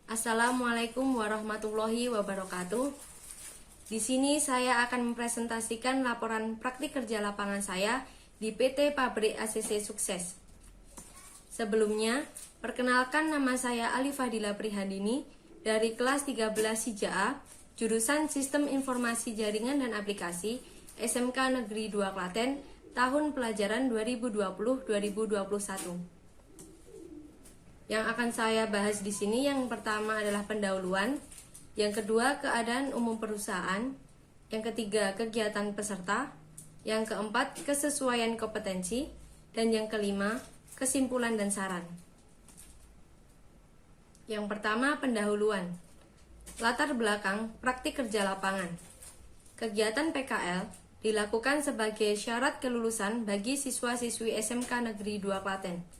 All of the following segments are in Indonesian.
Assalamualaikum warahmatullahi wabarakatuh. Di sini saya akan mempresentasikan laporan praktik kerja lapangan saya di PT Pabrik ACC Sukses. Sebelumnya, perkenalkan nama saya Ali Fadila Prihandini dari kelas 13 Hija, jurusan Sistem Informasi Jaringan dan Aplikasi SMK Negeri 2 Klaten, tahun pelajaran 2020-2021. Yang akan saya bahas di sini yang pertama adalah pendahuluan, yang kedua keadaan umum perusahaan, yang ketiga kegiatan peserta, yang keempat kesesuaian kompetensi, dan yang kelima kesimpulan dan saran. Yang pertama pendahuluan. Latar belakang praktik kerja lapangan. Kegiatan PKL dilakukan sebagai syarat kelulusan bagi siswa-siswi SMK Negeri 2 Klaten.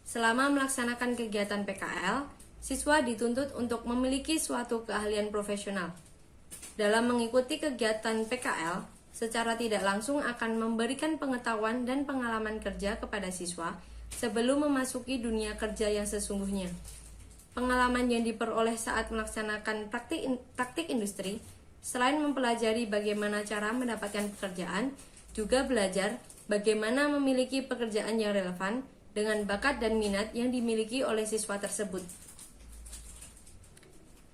Selama melaksanakan kegiatan PKL, siswa dituntut untuk memiliki suatu keahlian profesional. Dalam mengikuti kegiatan PKL, secara tidak langsung akan memberikan pengetahuan dan pengalaman kerja kepada siswa sebelum memasuki dunia kerja yang sesungguhnya. Pengalaman yang diperoleh saat melaksanakan praktik industri, selain mempelajari bagaimana cara mendapatkan pekerjaan, juga belajar bagaimana memiliki pekerjaan yang relevan dengan bakat dan minat yang dimiliki oleh siswa tersebut.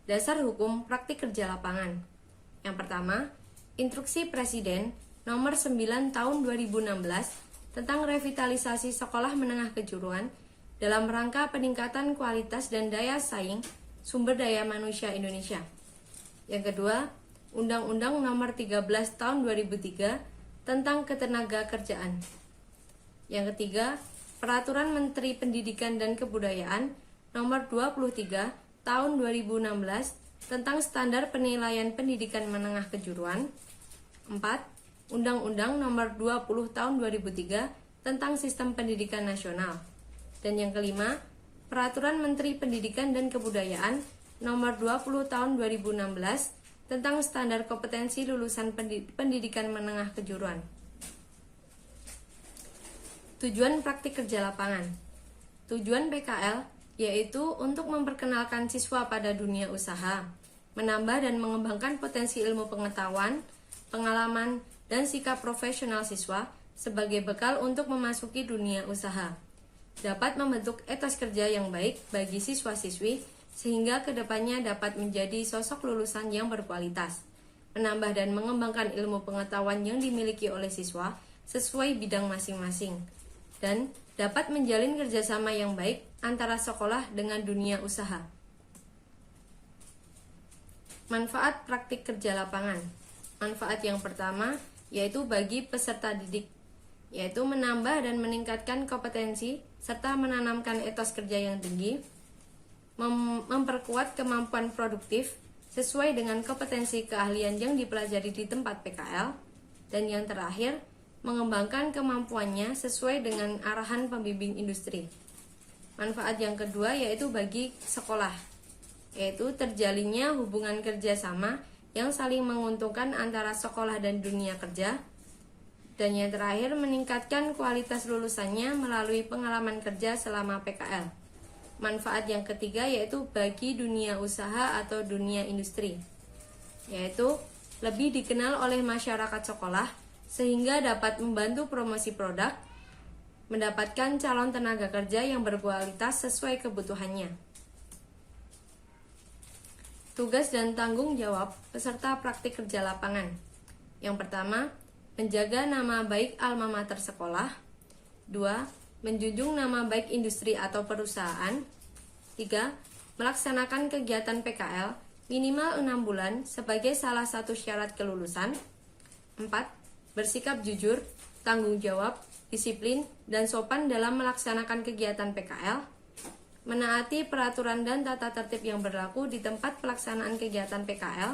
Dasar hukum praktik kerja lapangan. Yang pertama, Instruksi Presiden Nomor 9 Tahun 2016 tentang revitalisasi sekolah menengah kejuruan dalam rangka peningkatan kualitas dan daya saing sumber daya manusia Indonesia. Yang kedua, Undang-Undang Nomor 13 Tahun 2003 tentang Ketenagakerjaan. Yang ketiga, Peraturan Menteri Pendidikan dan Kebudayaan Nomor 23 Tahun 2016 tentang standar penilaian pendidikan menengah kejuruan. 4. Undang-Undang Nomor 20 Tahun 2003 tentang Sistem Pendidikan Nasional. Dan yang kelima, Peraturan Menteri Pendidikan dan Kebudayaan Nomor 20 Tahun 2016 tentang standar kompetensi lulusan pendidikan menengah kejuruan. Tujuan praktik kerja lapangan. Tujuan PKL yaitu untuk memperkenalkan siswa pada dunia usaha, menambah dan mengembangkan potensi ilmu pengetahuan, pengalaman, dan sikap profesional siswa sebagai bekal untuk memasuki dunia usaha. Dapat membentuk etos kerja yang baik bagi siswa-siswi sehingga kedepannya dapat menjadi sosok lulusan yang berkualitas, menambah dan mengembangkan ilmu pengetahuan yang dimiliki oleh siswa sesuai bidang masing-masing, dan dapat menjalin kerjasama yang baik antara sekolah dengan dunia usaha. Manfaat praktik kerja lapangan. Manfaat yang pertama yaitu bagi peserta didik, yaitu menambah dan meningkatkan kompetensi serta menanamkan etos kerja yang tinggi, memperkuat kemampuan produktif sesuai dengan kompetensi keahlian yang dipelajari di tempat PKL, dan yang terakhir, mengembangkan kemampuannya sesuai dengan arahan pembimbing industri. Manfaat yang kedua yaitu bagi sekolah, yaitu terjalinnya hubungan kerjasama yang saling menguntungkan antara sekolah dan dunia kerja. Dan yang terakhir, meningkatkan kualitas lulusannya melalui pengalaman kerja selama PKL. Manfaat yang ketiga yaitu bagi dunia usaha atau dunia industri, yaitu lebih dikenal oleh masyarakat sekolah sehingga dapat membantu promosi produk, mendapatkan calon tenaga kerja yang berkualitas sesuai kebutuhannya. Tugas dan tanggung jawab peserta praktik kerja lapangan. Yang pertama, menjaga nama baik alma mater sekolah. 2. Menjunjung nama baik industri atau perusahaan. 3. Melaksanakan kegiatan PKL minimal 6 bulan sebagai salah satu syarat kelulusan. 4. Bersikap jujur, tanggung jawab, disiplin, dan sopan dalam melaksanakan kegiatan PKL, menaati peraturan dan tata tertib yang berlaku di tempat pelaksanaan kegiatan PKL,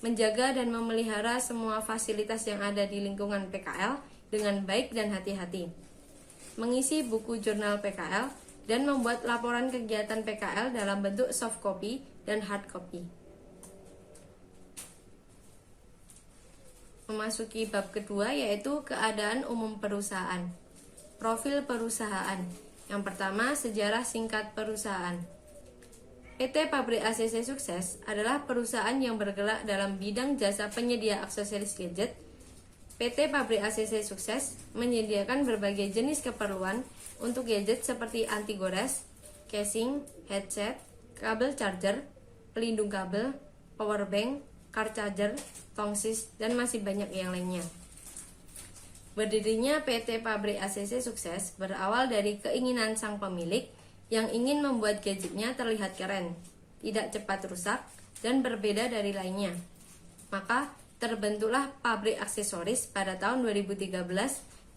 menjaga dan memelihara semua fasilitas yang ada di lingkungan PKL dengan baik dan hati-hati, mengisi buku jurnal PKL, dan membuat laporan kegiatan PKL dalam bentuk soft copy dan hard copy. Memasuki bab kedua yaitu keadaan umum perusahaan. Profil perusahaan. Yang pertama, sejarah singkat perusahaan. PT Pabrik ACC Sukses adalah perusahaan yang bergerak dalam bidang jasa penyedia aksesoris gadget. PT Pabrik ACC Sukses menyediakan berbagai jenis keperluan untuk gadget seperti anti gores, casing, headset, kabel charger, pelindung kabel, power bank, car charger, tongsis, dan masih banyak yang lainnya. Berdirinya PT Pabrik ACC Sukses berawal dari keinginan sang pemilik yang ingin membuat gadgetnya terlihat keren, tidak cepat rusak, dan berbeda dari lainnya. Maka terbentuklah pabrik aksesoris pada tahun 2013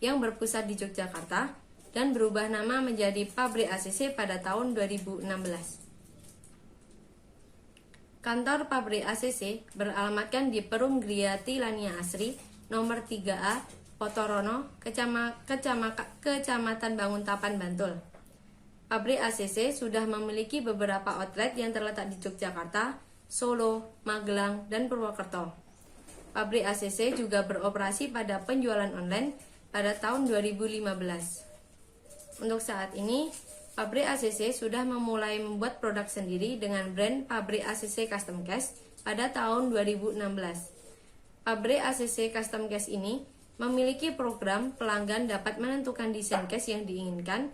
yang berpusat di Yogyakarta dan berubah nama menjadi Pabrik ACC pada tahun 2016. Kantor Pabrik ACC beralamatkan di Perum Griyati Lania Asri, nomor 3A, Potorono, Kecamatan Banguntapan, Bantul. Pabrik ACC sudah memiliki beberapa outlet yang terletak di Yogyakarta, Solo, Magelang, dan Purwokerto. Pabrik ACC juga beroperasi pada penjualan online pada tahun 2015. Untuk saat ini, Pabrik ACC sudah memulai membuat produk sendiri dengan brand Pabrik ACC Custom Case pada tahun 2016. Pabrik ACC Custom Case ini memiliki program pelanggan dapat menentukan desain case yang diinginkan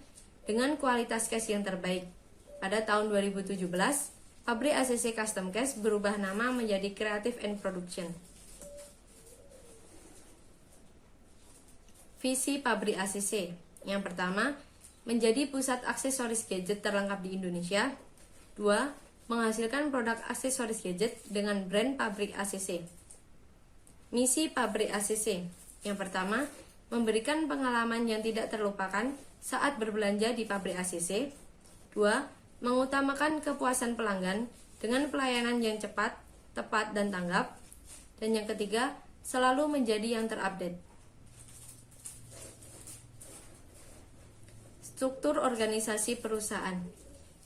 dengan kualitas case yang terbaik. Pada tahun 2017, Pabrik ACC Custom Case berubah nama menjadi Creative and Production. Visi Pabrik ACC. Yang pertama, menjadi pusat aksesoris gadget terlengkap di Indonesia. 2. Menghasilkan produk aksesoris gadget dengan brand Pabrik ACC. Misi Pabrik ACC. Yang pertama, memberikan pengalaman yang tidak terlupakan saat berbelanja di Pabrik ACC. 2. Mengutamakan kepuasan pelanggan dengan pelayanan yang cepat, tepat, dan tanggap. Dan yang ketiga, selalu menjadi yang terupdate. Struktur organisasi perusahaan.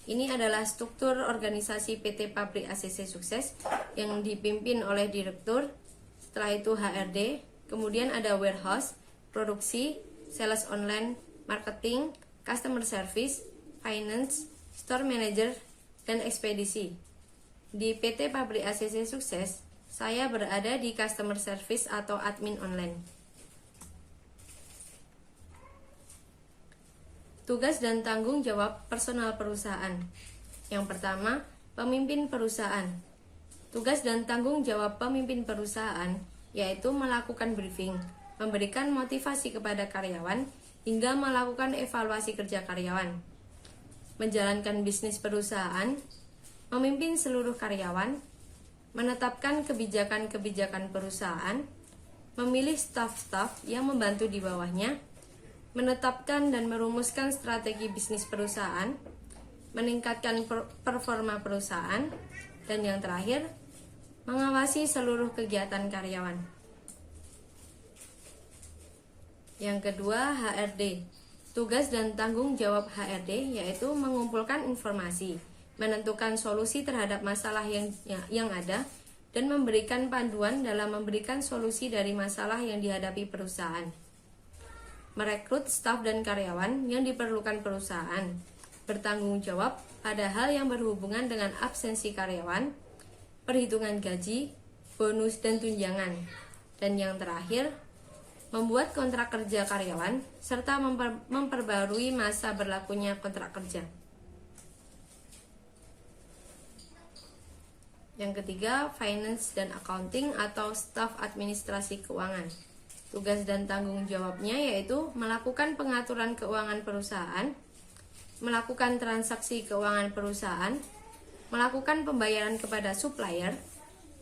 Ini adalah struktur organisasi PT Pabrik ACC Sukses yang dipimpin oleh direktur, setelah itu HRD, kemudian ada warehouse, produksi, sales online, marketing, customer service, finance, store manager, dan ekspedisi. Di PT Pabrik ACC Sukses, saya berada di customer service atau admin online. Tugas dan tanggung jawab personal perusahaan. Yang pertama, pemimpin perusahaan. Tugas dan tanggung jawab pemimpin perusahaan yaitu melakukan briefing, memberikan motivasi kepada karyawan, hingga melakukan evaluasi kerja karyawan. Menjalankan bisnis perusahaan, memimpin seluruh karyawan, menetapkan kebijakan-kebijakan perusahaan, memilih staf-staf yang membantu di bawahnya, menetapkan dan merumuskan strategi bisnis perusahaan, meningkatkan performa perusahaan, dan yang terakhir, mengawasi seluruh kegiatan karyawan. Yang kedua, HRD. Tugas dan tanggung jawab HRD yaitu mengumpulkan informasi, menentukan solusi terhadap masalah yang ada, dan memberikan panduan dalam memberikan solusi dari masalah yang dihadapi perusahaan. Merekrut staf dan karyawan yang diperlukan perusahaan, bertanggung jawab pada hal yang berhubungan dengan absensi karyawan, perhitungan gaji, bonus, dan tunjangan. Dan yang terakhir, membuat kontrak kerja karyawan, serta memperbarui masa berlakunya kontrak kerja. Yang ketiga, finance dan accounting atau staf administrasi keuangan. Tugas dan tanggung jawabnya yaitu melakukan pengaturan keuangan perusahaan, melakukan transaksi keuangan perusahaan, melakukan pembayaran kepada supplier,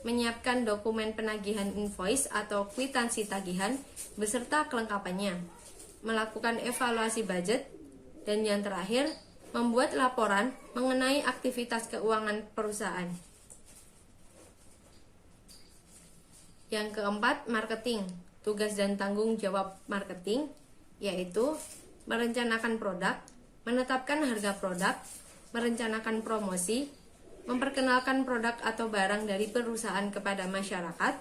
menyiapkan dokumen penagihan invoice atau kwitansi tagihan beserta kelengkapannya, melakukan evaluasi budget, dan yang terakhir, membuat laporan mengenai aktivitas keuangan perusahaan. Yang keempat, marketing. Tugas dan tanggung jawab marketing yaitu merencanakan produk, menetapkan harga produk, merencanakan promosi, memperkenalkan produk atau barang dari perusahaan kepada masyarakat,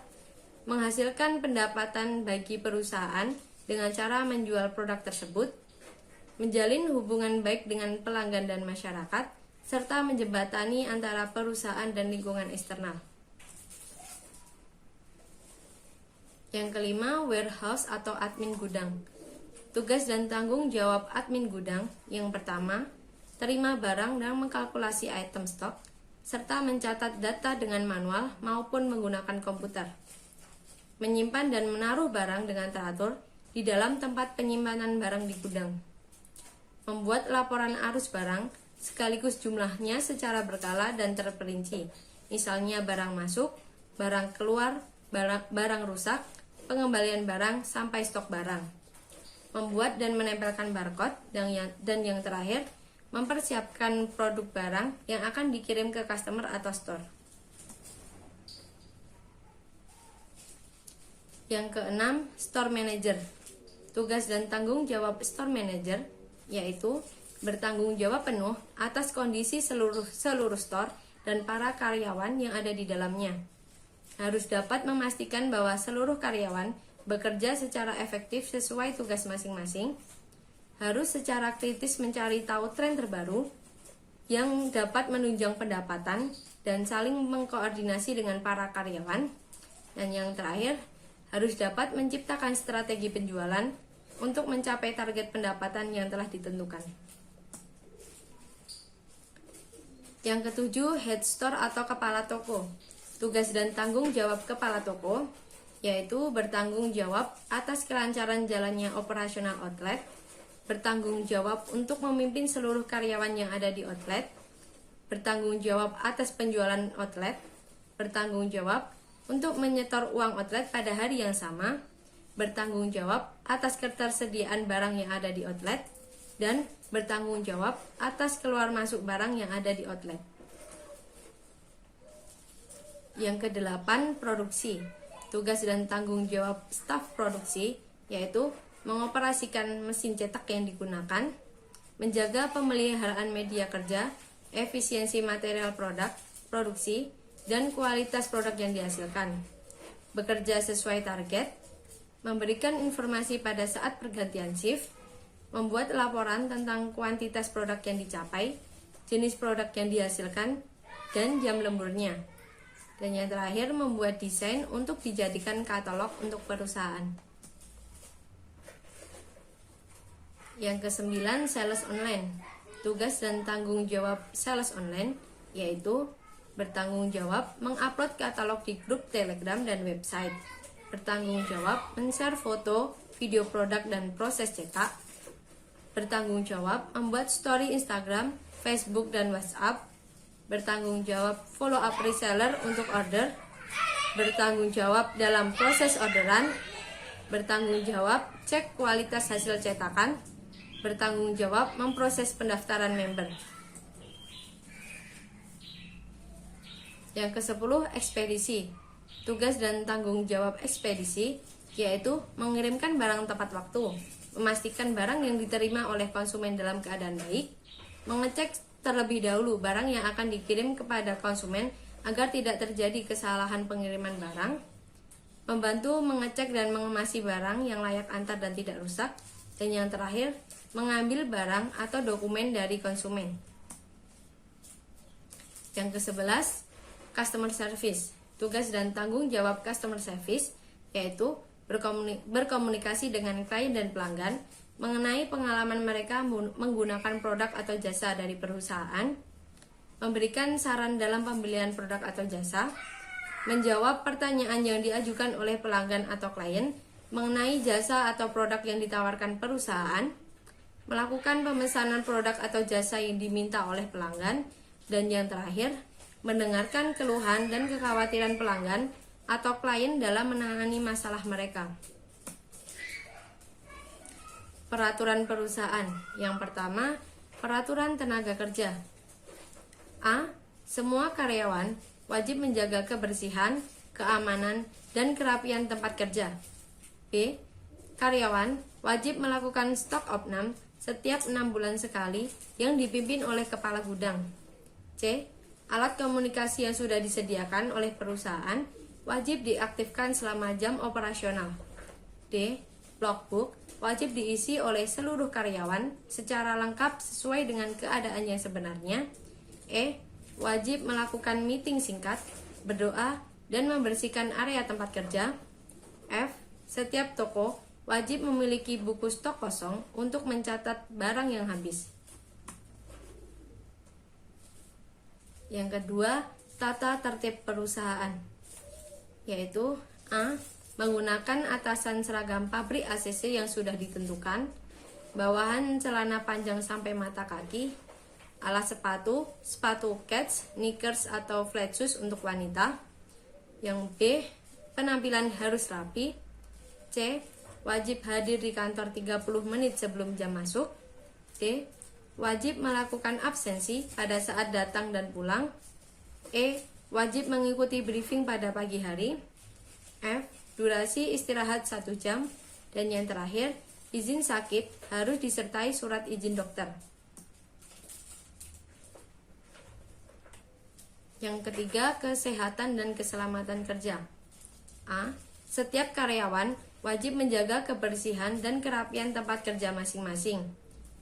menghasilkan pendapatan bagi perusahaan dengan cara menjual produk tersebut, menjalin hubungan baik dengan pelanggan dan masyarakat, serta menjembatani antara perusahaan dan lingkungan eksternal. Yang kelima, warehouse atau admin gudang. Tugas dan tanggung jawab admin gudang yang pertama, terima barang dan mengkalkulasi item stok, serta mencatat data dengan manual maupun menggunakan komputer. Menyimpan dan menaruh barang dengan teratur di dalam tempat penyimpanan barang di gudang. Membuat laporan arus barang sekaligus jumlahnya secara berkala dan terperinci. Misalnya barang masuk, barang keluar, barang rusak, pengembalian barang, sampai stok barang. Membuat dan menempelkan barcode, dan yang terakhir, mempersiapkan produk barang yang akan dikirim ke customer atau store. Yang keenam, store manager. Tugas dan tanggung jawab store manager yaitu bertanggung jawab penuh atas kondisi seluruh store dan para karyawan yang ada di dalamnya. Harus dapat memastikan bahwa seluruh karyawan bekerja secara efektif sesuai tugas masing-masing. Harus secara kritis mencari tahu tren terbaru yang dapat menunjang pendapatan dan saling mengkoordinasi dengan para karyawan. Dan yang terakhir, harus dapat menciptakan strategi penjualan untuk mencapai target pendapatan yang telah ditentukan. Yang ketujuh, head store atau kepala toko. Tugas dan tanggung jawab kepala toko yaitu bertanggung jawab atas kelancaran jalannya operasional outlet, bertanggung jawab untuk memimpin seluruh karyawan yang ada di outlet, bertanggung jawab atas penjualan outlet, bertanggung jawab untuk menyetor uang outlet pada hari yang sama, bertanggung jawab atas ketersediaan barang yang ada di outlet, dan bertanggung jawab atas keluar masuk barang yang ada di outlet. Yang kedelapan, produksi. Tugas dan tanggung jawab staf produksi yaitu mengoperasikan mesin cetak yang digunakan, menjaga pemeliharaan media kerja, efisiensi material produksi, dan kualitas produk yang dihasilkan, bekerja sesuai target, memberikan informasi pada saat pergantian shift, membuat laporan tentang kuantitas produk yang dicapai, jenis produk yang dihasilkan, dan jam lemburnya. Dan yang terakhir, membuat desain untuk dijadikan katalog untuk perusahaan. Yang kesembilan, sales online. Tugas dan tanggung jawab sales online yaitu bertanggung jawab mengupload katalog di grup Telegram dan website, bertanggung jawab men-share foto, video produk dan proses cetak, bertanggung jawab membuat story Instagram, Facebook dan WhatsApp, bertanggung jawab follow up reseller untuk order, bertanggung jawab dalam proses orderan, bertanggung jawab cek kualitas hasil cetakan, bertanggung jawab memproses pendaftaran member. Yang ke-10, ekspedisi. Tugas dan tanggung jawab ekspedisi yaitu mengirimkan barang tepat waktu, memastikan barang yang diterima oleh konsumen dalam keadaan baik, mengecek terlebih dahulu barang yang akan dikirim kepada konsumen agar tidak terjadi kesalahan pengiriman barang, membantu mengecek dan mengemasi barang yang layak antar dan tidak rusak, dan yang terakhir, mengambil barang atau dokumen dari konsumen. Yang ke-11, customer service. Tugas dan tanggung jawab customer service yaitu berkomunikasi dengan klien dan pelanggan mengenai pengalaman mereka menggunakan produk atau jasa dari perusahaan, memberikan saran dalam pembelian produk atau jasa, menjawab pertanyaan yang diajukan oleh pelanggan atau klien mengenai jasa atau produk yang ditawarkan perusahaan, melakukan pemesanan produk atau jasa yang diminta oleh pelanggan, dan yang terakhir, mendengarkan keluhan dan kekhawatiran pelanggan atau klien dalam menangani masalah mereka. Peraturan perusahaan. Yang pertama, peraturan tenaga kerja. A. Semua karyawan wajib menjaga kebersihan, keamanan, dan kerapian tempat kerja. B. Karyawan wajib melakukan stock opnam setiap 6 bulan sekali yang dipimpin oleh kepala gudang. C. Alat komunikasi yang sudah disediakan oleh perusahaan wajib diaktifkan selama jam operasional. D. Logbook wajib diisi oleh seluruh karyawan secara lengkap sesuai dengan keadaan yang sebenarnya. E. Wajib melakukan meeting singkat, berdoa, dan membersihkan area tempat kerja. F. Setiap toko wajib memiliki buku stok kosong untuk mencatat barang yang habis. Yang kedua, tata tertib perusahaan, yaitu A. Menggunakan atasan seragam pabrik ACC yang sudah ditentukan, bawahan celana panjang sampai mata kaki, alas sepatu, sepatu kets, sneakers atau flat shoes untuk wanita. Yang B. Penampilan harus rapi. C. Wajib hadir di kantor 30 menit sebelum jam masuk. D. Wajib melakukan absensi pada saat datang dan pulang. E. Wajib mengikuti briefing pada pagi hari. F. Durasi istirahat 1 jam. Dan yang terakhir, izin sakit harus disertai surat izin dokter. Yang ketiga, kesehatan dan keselamatan kerja. A. Setiap karyawan wajib menjaga kebersihan dan kerapian tempat kerja masing-masing.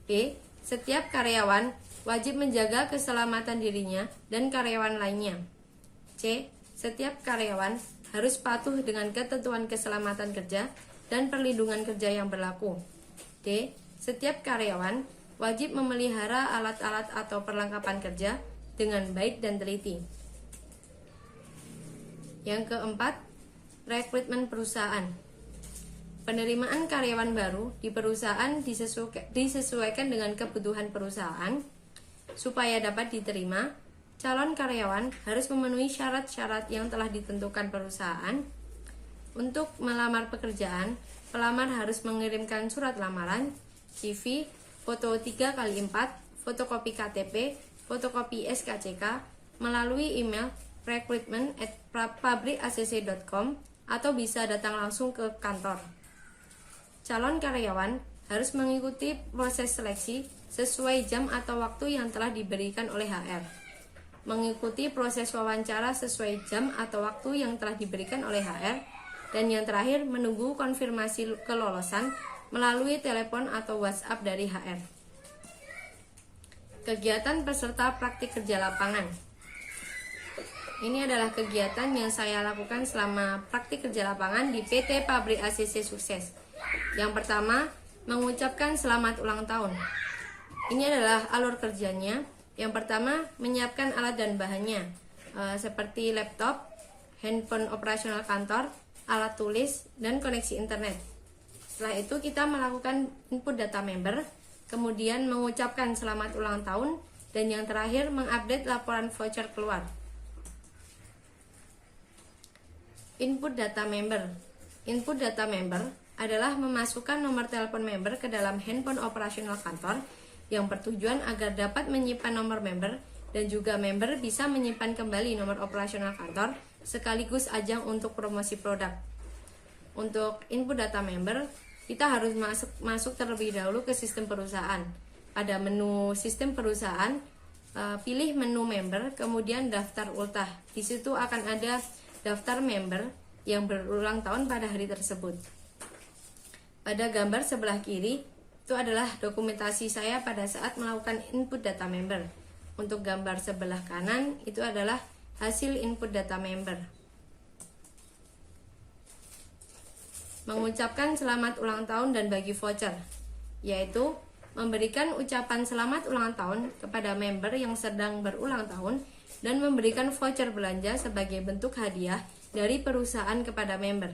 B. Setiap karyawan wajib menjaga keselamatan dirinya dan karyawan lainnya. C. Setiap karyawan harus patuh dengan ketentuan keselamatan kerja dan perlindungan kerja yang berlaku. D. Setiap karyawan wajib memelihara alat-alat atau perlengkapan kerja dengan baik dan teliti. Yang keempat, rekrutmen perusahaan. Penerimaan karyawan baru di perusahaan disesuaikan dengan kebutuhan perusahaan. Supaya dapat diterima, calon karyawan harus memenuhi syarat-syarat yang telah ditentukan perusahaan. Untuk melamar pekerjaan, pelamar harus mengirimkan surat lamaran, CV, foto 3x4, fotokopi KTP, fotokopi SKCK melalui email recruitment@pabrikacc.com atau bisa datang langsung ke kantor. Calon karyawan harus mengikuti proses seleksi sesuai jam atau waktu yang telah diberikan oleh HR. Mengikuti proses wawancara sesuai jam atau waktu yang telah diberikan oleh HR. Dan yang terakhir, menunggu konfirmasi kelolosan melalui telepon atau WhatsApp dari HR. Kegiatan peserta praktik kerja lapangan. Ini adalah kegiatan yang saya lakukan selama praktik kerja lapangan di PT Pabrik ACC Sukses. Yang pertama, mengucapkan selamat ulang tahun. Ini adalah alur kerjanya. Yang pertama, menyiapkan alat dan bahannya, seperti laptop, handphone operasional kantor, alat tulis, dan koneksi internet. Setelah itu kita melakukan input data member, kemudian mengucapkan selamat ulang tahun, dan yang terakhir mengupdate laporan voucher keluar. Input data member. Input data member adalah memasukkan nomor telepon member ke dalam handphone operasional kantor yang bertujuan agar dapat menyimpan nomor member dan juga member bisa menyimpan kembali nomor operasional kantor sekaligus ajang untuk promosi produk. Untuk input data member, kita harus masuk terlebih dahulu ke sistem perusahaan. Pada menu sistem perusahaan, pilih menu member, kemudian daftar ultah. Di situ akan ada daftar member yang berulang tahun pada hari tersebut. Pada gambar sebelah kiri, itu adalah dokumentasi saya pada saat melakukan input data member. Untuk gambar sebelah kanan, itu adalah hasil input data member. Mengucapkan selamat ulang tahun dan bagi voucher, yaitu memberikan ucapan selamat ulang tahun kepada member yang sedang berulang tahun dan memberikan voucher belanja sebagai bentuk hadiah dari perusahaan kepada member.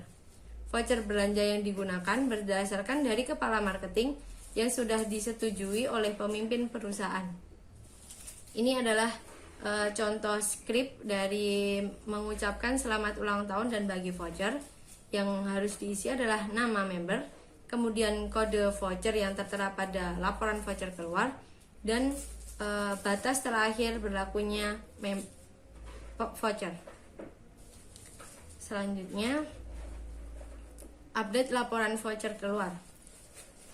Voucher belanja yang digunakan berdasarkan dari kepala marketing yang sudah disetujui oleh pemimpin perusahaan. Ini adalah contoh skrip dari mengucapkan selamat ulang tahun dan bagi voucher. Yang harus diisi adalah nama member, kemudian kode voucher yang tertera pada laporan voucher keluar, dan batas terakhir berlakunya voucher. Selanjutnya, update laporan voucher keluar.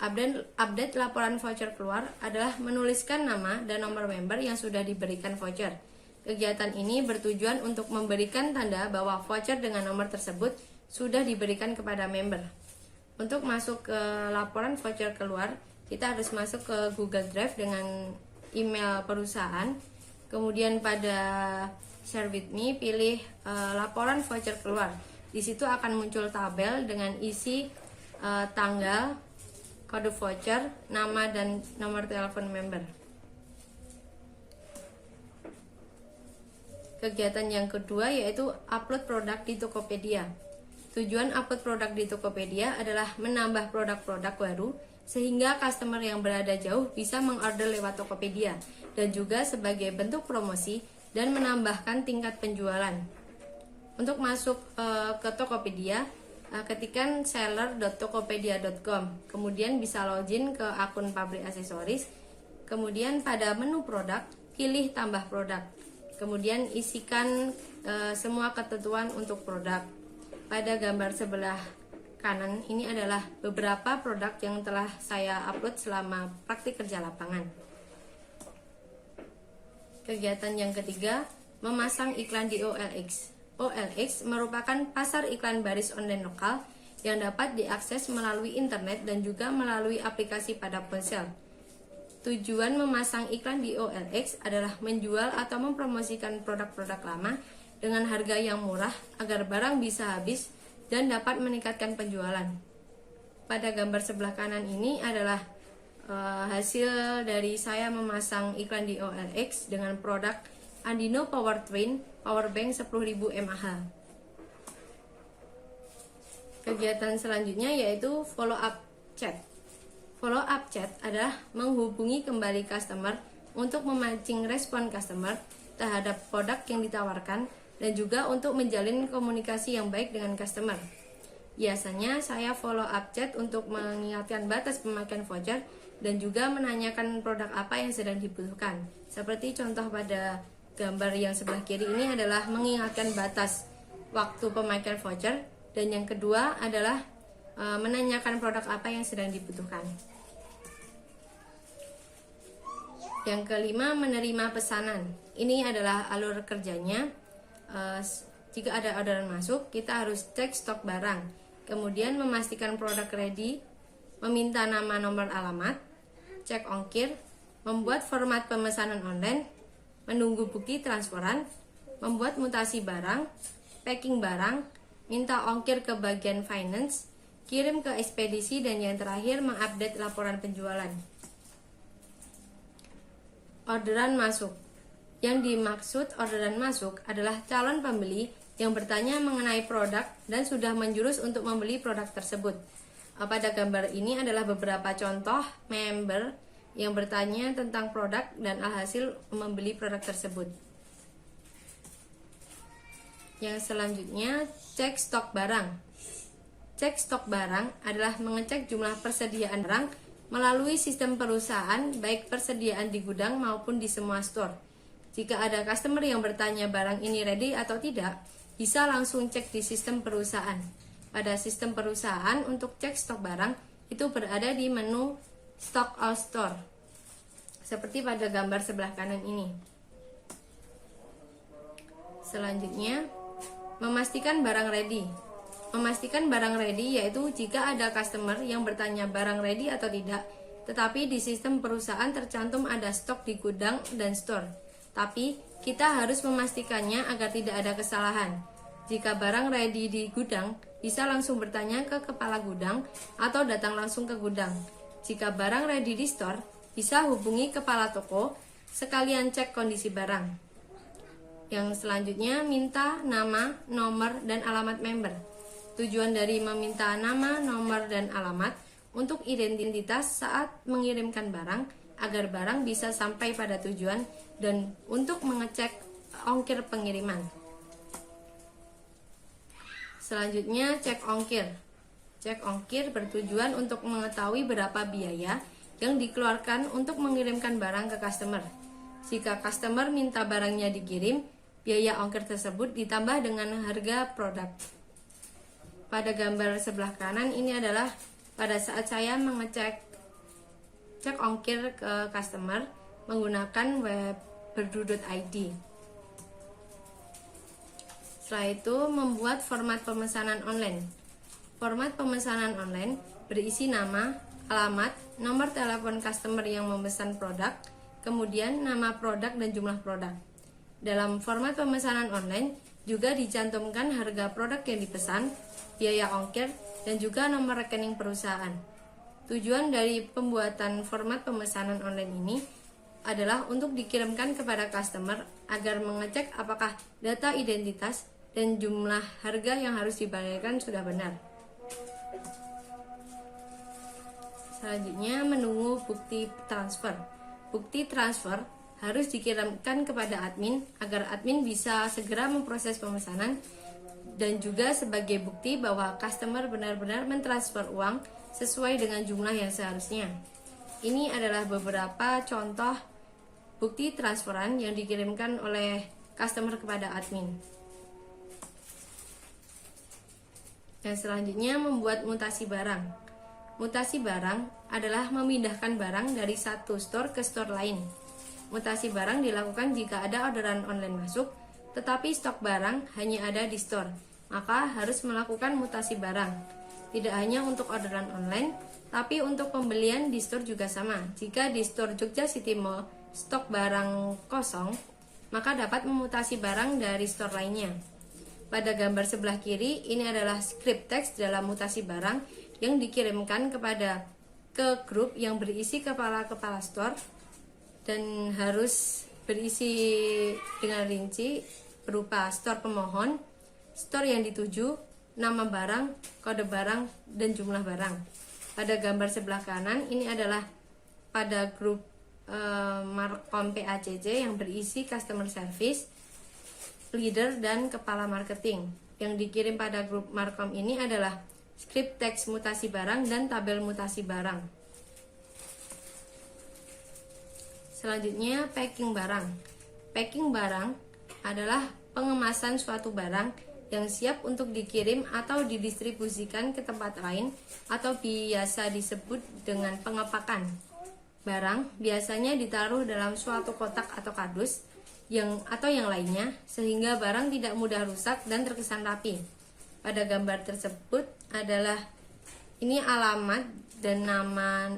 Update laporan voucher keluar adalah menuliskan nama dan nomor member yang sudah diberikan voucher. Kegiatan ini bertujuan untuk memberikan tanda bahwa voucher dengan nomor tersebut sudah diberikan kepada member. Untuk masuk ke laporan voucher keluar, kita harus masuk ke Google Drive dengan email perusahaan. Kemudian pada Share with me pilih laporan voucher keluar. Di situ akan muncul tabel dengan isi tanggal, kode voucher, nama dan nomor telepon member. Kegiatan yang kedua yaitu upload produk di Tokopedia. Tujuan upload produk di Tokopedia adalah menambah produk-produk baru sehingga customer yang berada jauh bisa mengorder lewat Tokopedia, dan juga sebagai bentuk promosi dan menambahkan tingkat penjualan. Untuk masuk ke Tokopedia, ketikkan seller.tokopedia.com, kemudian bisa login ke akun pabrik aksesoris, kemudian pada menu produk pilih tambah produk, kemudian isikan semua ketentuan untuk produk. Pada gambar sebelah kanan ini adalah beberapa produk yang telah saya upload selama praktik kerja lapangan. Kegiatan yang ketiga, memasang iklan di OLX. OLX merupakan pasar iklan baris online lokal yang dapat diakses melalui internet dan juga melalui aplikasi pada ponsel. Tujuan memasang iklan di OLX adalah menjual atau mempromosikan produk-produk lama dengan harga yang murah agar barang bisa habis dan dapat meningkatkan penjualan. Pada gambar sebelah kanan ini adalah hasil dari saya memasang iklan di OLX dengan produk Andino Powertrain Powerbank 10.000 mAh. Kegiatan selanjutnya yaitu follow up chat. Follow up chat adalah menghubungi kembali customer untuk memancing respon customer terhadap produk yang ditawarkan dan juga untuk menjalin komunikasi yang baik dengan customer. Biasanya saya follow up chat untuk mengingatkan batas pemakaian voucher dan juga menanyakan produk apa yang sedang dibutuhkan. Seperti contoh pada gambar yang sebelah kiri ini adalah mengingatkan batas waktu pemakaian voucher, dan yang kedua adalah menanyakan produk apa yang sedang dibutuhkan. Yang kelima, menerima pesanan. Ini adalah alur kerjanya. Jika ada orderan masuk, kita harus cek stok barang, kemudian memastikan produk ready, meminta nama, nomor, alamat, cek ongkir, membuat format pemesanan online, menunggu bukti transferan, membuat mutasi barang, packing barang, minta ongkir ke bagian finance, kirim ke ekspedisi, dan yang terakhir mengupdate laporan penjualan. Orderan masuk. Yang dimaksud orderan masuk adalah calon pembeli yang bertanya mengenai produk dan sudah menjurus untuk membeli produk tersebut. Pada gambar ini adalah beberapa contoh member yang bertanya tentang produk dan alhasil membeli produk tersebut. Yang selanjutnya, cek stok barang. Cek stok barang adalah mengecek jumlah persediaan barang melalui sistem perusahaan, baik persediaan di gudang maupun di semua store. Jika ada customer yang bertanya barang ini ready atau tidak, bisa langsung cek di sistem perusahaan. Pada sistem perusahaan, untuk cek stok barang itu berada di menu Stock All Store, seperti pada gambar sebelah kanan ini. Selanjutnya, memastikan barang ready. Memastikan barang ready yaitu jika ada customer yang bertanya barang ready atau tidak, tetapi di sistem perusahaan tercantum ada stok di gudang dan store. Tapi kita harus memastikannya agar tidak ada kesalahan. Jika barang ready di gudang, bisa langsung bertanya ke kepala gudang atau datang langsung ke gudang. Jika barang ready di store, bisa hubungi kepala toko sekalian cek kondisi barang. Yang selanjutnya, minta nama, nomor, dan alamat member. Tujuan dari meminta nama, nomor, dan alamat untuk identitas saat mengirimkan barang agar barang bisa sampai pada tujuan dan untuk mengecek ongkir pengiriman. Selanjutnya, cek ongkir. Cek ongkir bertujuan untuk mengetahui berapa biaya yang dikeluarkan untuk mengirimkan barang ke customer. Jika customer minta barangnya dikirim, biaya ongkir tersebut ditambah dengan harga produk. Pada gambar sebelah kanan ini adalah pada saat saya mengecek cek ongkir ke customer menggunakan web berdu.id. Setelah itu, membuat format pemesanan online. Format pemesanan online berisi nama, alamat, nomor telepon customer yang memesan produk, kemudian nama produk dan jumlah produk. Dalam format pemesanan online juga dicantumkan harga produk yang dipesan, biaya ongkir, dan juga nomor rekening perusahaan. Tujuan dari pembuatan format pemesanan online ini adalah untuk dikirimkan kepada customer agar mengecek apakah data identitas dan jumlah harga yang harus dibayarkan sudah benar. Selanjutnya, menunggu bukti transfer. Bukti transfer harus dikirimkan kepada admin agar admin bisa segera memproses pemesanan dan juga sebagai bukti bahwa customer benar-benar mentransfer uang sesuai dengan jumlah yang seharusnya. Ini adalah beberapa contoh bukti transferan yang dikirimkan oleh customer kepada admin. Dan selanjutnya, membuat mutasi barang. Mutasi barang adalah memindahkan barang dari satu store ke store lain. Mutasi barang dilakukan jika ada orderan online masuk, tetapi stok barang hanya ada di store, maka harus melakukan mutasi barang. Tidak hanya untuk orderan online, tapi untuk pembelian di store juga sama. Jika di store Jogja City Mall stok barang kosong, maka dapat memutasi barang dari store lainnya. Pada gambar sebelah kiri, ini adalah script text dalam mutasi barang yang dikirimkan ke grup yang berisi kepala-kepala store dan harus berisi dengan rinci berupa store pemohon, store yang dituju, nama barang, kode barang, dan jumlah barang. Pada gambar sebelah kanan, ini adalah pada grup Markom PACC yang berisi customer service, leader, dan kepala marketing. Yang dikirim pada grup Markom ini adalah script teks mutasi barang dan tabel mutasi barang. Selanjutnya, packing barang. Packing barang adalah pengemasan suatu barang yang siap untuk dikirim atau didistribusikan ke tempat lain atau biasa disebut dengan pengepakan. Barang biasanya ditaruh dalam suatu kotak atau kardus yang lainnya sehingga barang tidak mudah rusak dan terkesan rapi. Pada gambar tersebut adalah ini alamat dan nama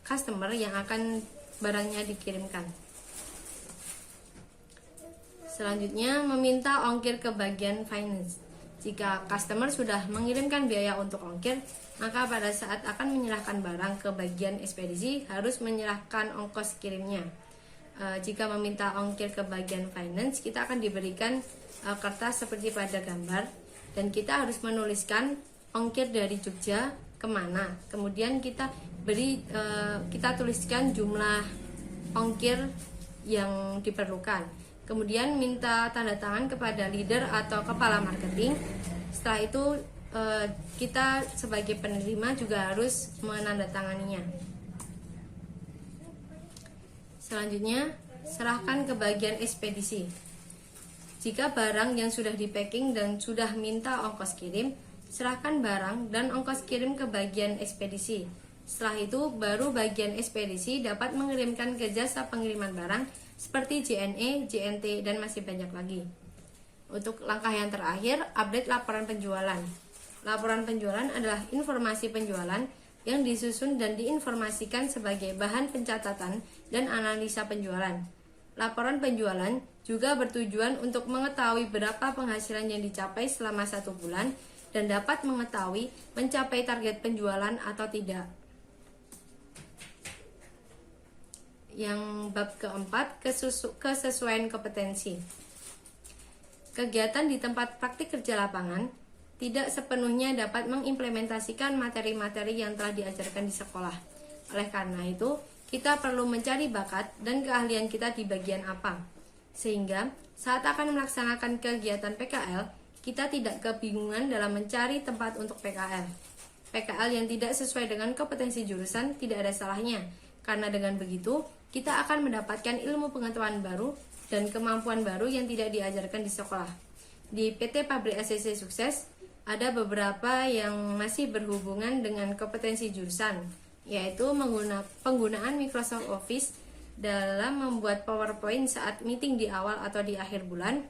customer yang akan barangnya dikirimkan. Selanjutnya, meminta ongkir ke bagian finance. Jika customer sudah mengirimkan biaya untuk ongkir, maka pada saat akan menyerahkan barang ke bagian ekspedisi harus menyerahkan ongkos kirimnya. Jika meminta ongkir ke bagian finance, kita akan diberikan kertas seperti pada gambar dan kita harus menuliskan ongkir dari Jogja kemana. Kemudian kita tuliskan jumlah ongkir yang diperlukan. Kemudian minta tanda tangan kepada leader atau kepala marketing. Setelah itu kita sebagai penerima juga harus menandatanganinya. Selanjutnya, serahkan ke bagian ekspedisi. Jika barang yang sudah di-packing dan sudah minta ongkos kirim, serahkan barang dan ongkos kirim ke bagian ekspedisi. Setelah itu, baru bagian ekspedisi dapat mengirimkan ke jasa pengiriman barang seperti JNE, JNT, dan masih banyak lagi. Untuk langkah yang terakhir, update laporan penjualan. Laporan penjualan adalah informasi penjualan yang disusun dan diinformasikan sebagai bahan pencatatan dan analisa penjualan. Laporan penjualan juga bertujuan untuk mengetahui berapa penghasilan yang dicapai selama 1 bulan dan dapat mengetahui mencapai target penjualan atau tidak. Yang bab keempat, kesesuaian kompetensi. Kegiatan di tempat praktik kerja lapangan tidak sepenuhnya dapat mengimplementasikan materi-materi yang telah diajarkan di sekolah. Oleh karena itu, kita perlu mencari bakat dan keahlian kita di bagian apa. Sehingga, saat akan melaksanakan kegiatan PKL, kita tidak kebingungan dalam mencari tempat untuk PKL. PKL yang tidak sesuai dengan kompetensi jurusan tidak ada salahnya, karena dengan begitu, kita akan mendapatkan ilmu pengetahuan baru dan kemampuan baru yang tidak diajarkan di sekolah. Di PT Pabrik ACC Sukses, ada beberapa yang masih berhubungan dengan kompetensi jurusan, yaitu penggunaan Microsoft Office dalam membuat PowerPoint saat meeting di awal atau di akhir bulan,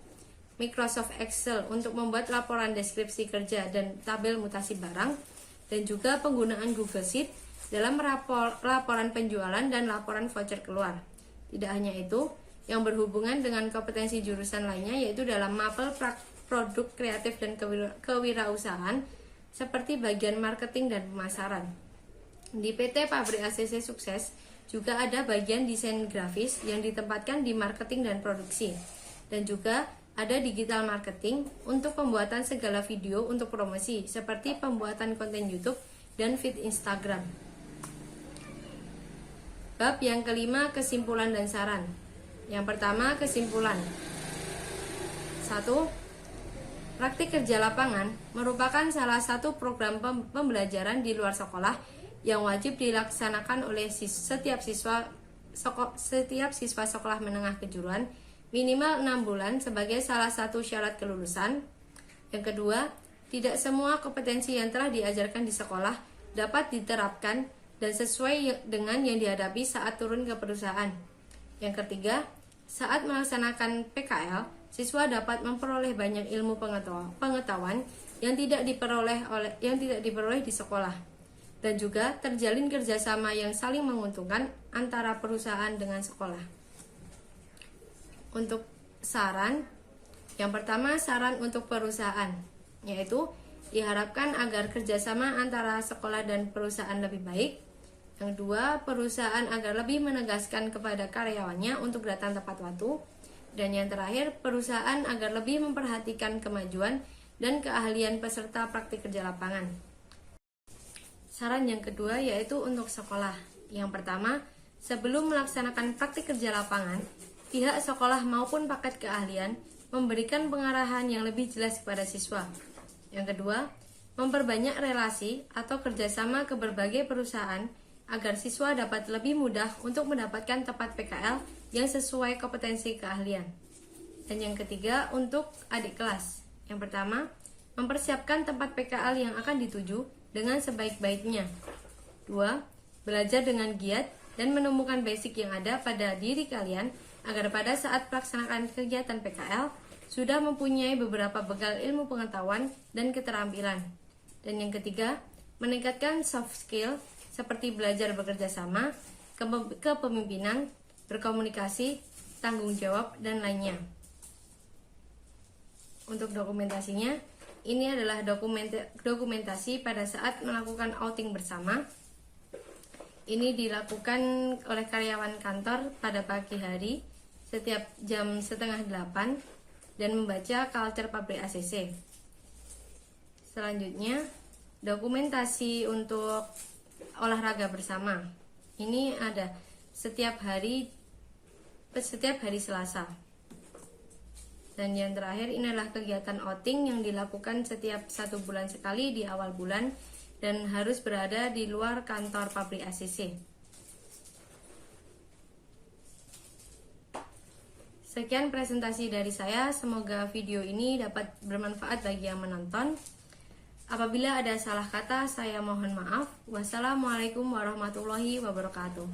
Microsoft Excel untuk membuat laporan deskripsi kerja dan tabel mutasi barang, dan juga penggunaan Google Sheet dalam laporan penjualan dan laporan voucher keluar. Tidak hanya itu, yang berhubungan dengan kompetensi jurusan lainnya yaitu dalam mapel produk kreatif dan kewirausahaan seperti bagian marketing dan pemasaran. Di PT Pabrik ACC Sukses juga ada bagian desain grafis yang ditempatkan di marketing dan produksi, dan juga ada digital marketing untuk pembuatan segala video untuk promosi seperti pembuatan konten YouTube dan feed Instagram. Bab yang kelima, kesimpulan dan saran. Yang pertama, kesimpulan. 1. Praktik kerja lapangan merupakan salah satu program pembelajaran di luar sekolah yang wajib dilaksanakan oleh setiap siswa sekolah menengah kejuruan minimal 6 bulan sebagai salah satu syarat kelulusan. Yang kedua, tidak semua kompetensi yang telah diajarkan di sekolah dapat diterapkan dan sesuai dengan yang dihadapi saat turun ke perusahaan. Yang ketiga, saat melaksanakan PKL, siswa dapat memperoleh banyak ilmu pengetahuan yang tidak diperoleh di sekolah, dan juga terjalin kerjasama yang saling menguntungkan antara perusahaan dengan sekolah. Untuk saran, yang pertama saran untuk perusahaan, yaitu diharapkan agar kerjasama antara sekolah dan perusahaan lebih baik. Yang kedua, perusahaan agar lebih menegaskan kepada karyawannya untuk datang tepat waktu. Dan yang terakhir, perusahaan agar lebih memperhatikan kemajuan dan keahlian peserta praktik kerja lapangan. Saran yang kedua yaitu untuk sekolah. Yang pertama, sebelum melaksanakan praktik kerja lapangan, pihak sekolah maupun paket keahlian memberikan pengarahan yang lebih jelas kepada siswa. Yang kedua, memperbanyak relasi atau kerjasama ke berbagai perusahaan agar siswa dapat lebih mudah untuk mendapatkan tempat PKL yang sesuai kompetensi keahlian. Dan yang ketiga, untuk adik kelas. Yang pertama, mempersiapkan tempat PKL yang akan dituju dengan sebaik-baiknya. 2. Belajar dengan giat dan menemukan basic yang ada pada diri kalian agar pada saat pelaksanaan kegiatan PKL sudah mempunyai beberapa bekal ilmu pengetahuan dan keterampilan. Dan yang ketiga, meningkatkan soft skill seperti belajar bekerja sama, kepemimpinan, berkomunikasi, tanggung jawab, dan lainnya. Untuk dokumentasinya, ini adalah dokumentasi pada saat melakukan outing bersama. Ini dilakukan oleh karyawan kantor pada pagi hari setiap jam 7:30 dan membaca culture pabrik ACC. Selanjutnya, dokumentasi untuk olahraga bersama. Ini ada setiap hari Selasa. Dan yang terakhir, ini adalah kegiatan outing yang dilakukan setiap 1 bulan sekali di awal bulan dan harus berada di luar kantor pabrik ACC. Sekian presentasi dari saya, semoga video ini dapat bermanfaat bagi yang menonton. Apabila ada salah kata, saya mohon maaf. Wassalamualaikum warahmatullahi wabarakatuh.